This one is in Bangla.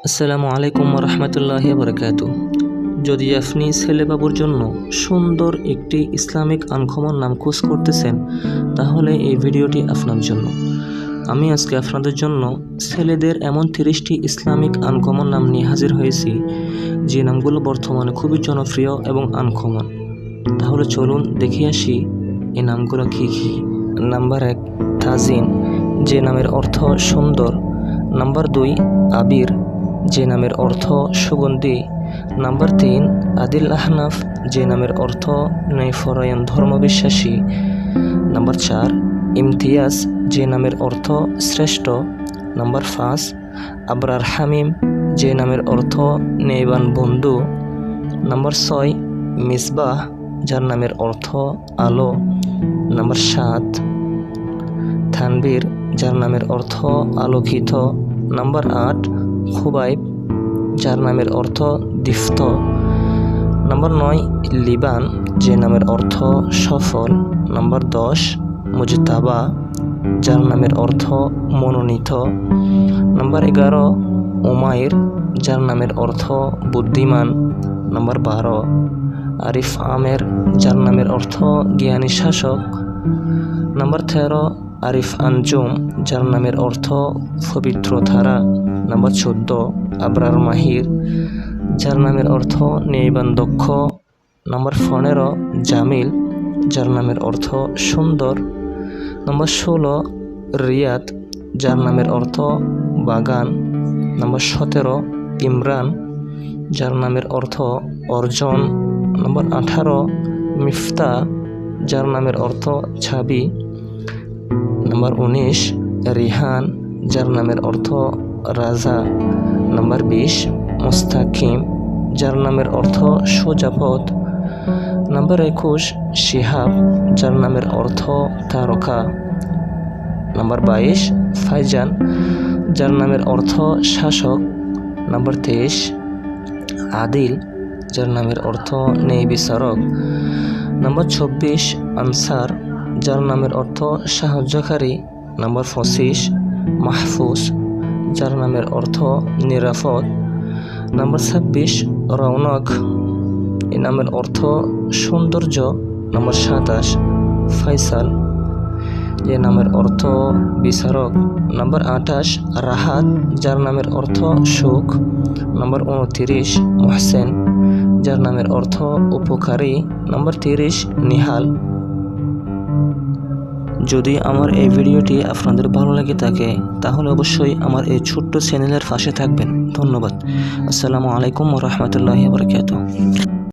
আসসালামু আলাইকুম রহমতুল্লাহি বারাকাতু। যদি আপনি ছেলেবাবুর জন্য সুন্দর একটি ইসলামিক আনকমন নাম খোঁজ করতেছেন, তাহলে এই ভিডিওটি আপনার জন্য। আমি আজকে আপনাদের জন্য ছেলেদের এমন 30টি ইসলামিক আনকমন নাম নিয়ে হাজির হয়েছি, যে নামগুলো বর্তমানে খুবই জনপ্রিয় এবং আনকমন। তাহলে চলুন দেখে আসি এই নামগুলো কী কী। নাম্বার 1, তাজিন, যে নামের অর্থ সুন্দর। নাম্বার 2, আবির, যে নামের অর্থ সুগন্ধি। নাম্বার 3, আদিল আহনাফ, যে নামের অর্থ ন্যায়পরায়ণ ধর্মবিশ্বাসী। নাম্বার 4, ইমতিয়াজ, যে নামের অর্থ শ্রেষ্ঠ। নাম্বার 5, আবরার হামিম, যে নামের অর্থ ন্যায়বান বন্ধু। নাম্বার 6, মিসবাহ, যার নামের অর্থ আলো। নাম্বার 7, থানবীর, যার নামের অর্থ আলোকিত। নাম্বার 8, খুবাইব, যার নামের অর্থ দীপ্ত। নাম্বার 9, লিবান, যে নামের অর্থ সফল। নাম্বার 10, মুজতাবা, যার নামের অর্থ মনোনীত। নাম্বার 11, উমাইর, যার নামের অর্থ বুদ্ধিমান। নাম্বার 12, আরিফ আমের, যার নামের অর্থ জ্ঞানী শাসক। নাম্বার 13, আরিফ আঞ্জুম, যার নামের অর্থ পবিত্র ধারা। নাম্বার 14, আবরার মাহির, যার নামের অর্থ ন্যায়বান দক্ষ। নাম্বার 15, জামিল, যার নামের অর্থ সুন্দর। নাম্বার 16, রিয়াদ, যার নামের অর্থ বাগান। নাম্বার 17, ইমরান, যার নামের অর্থ অর্জন। নাম্বার 18, মিফতা, যার নামের অর্থ ছাবি। নাম্বার 19, রিহান, যার নামের অর্থ রাজা। নাম্বার 20, মুস্তাকিম, যার নামের অর্থ সোজা পথ। নাম্বার 21, শিহাব, যার নামের অর্থ তারকা। নাম্বার 22, ফাইজান, যার নামের অর্থ শাসক। নাম্বার 23, আদিল, যার নামের অর্থ ন্যায় বিচারক। নাম্বার 24, আনসার, যার নামের অর্থ সাহায্যকারী। নাম্বার 25, মাহফুজ, যার নামের অর্থ নিরাপদ। নাম্বার 26, রৌনক, এই নামের অর্থ সৌন্দর্য। নাম্বার 27, ফয়সাল, যে নামের অর্থ বিচারক। নাম্বার 28, রাহাত, যার নামের অর্থ সুখ। নাম্বার 29, মোহসেন, যার নামের অর্থ উপকারী। নাম্বার 30, নিহাল। যদি আমার এই ভিডিওটি আপনাদের ভালো লাগে থাকে, তাহলে অবশ্যই আমার এই ছোট্ট চ্যানেলের পাশে থাকবেন। ধন্যবাদ। আসসালামু আলাইকুম রহমতুল্লাহি বারাকাতুহু।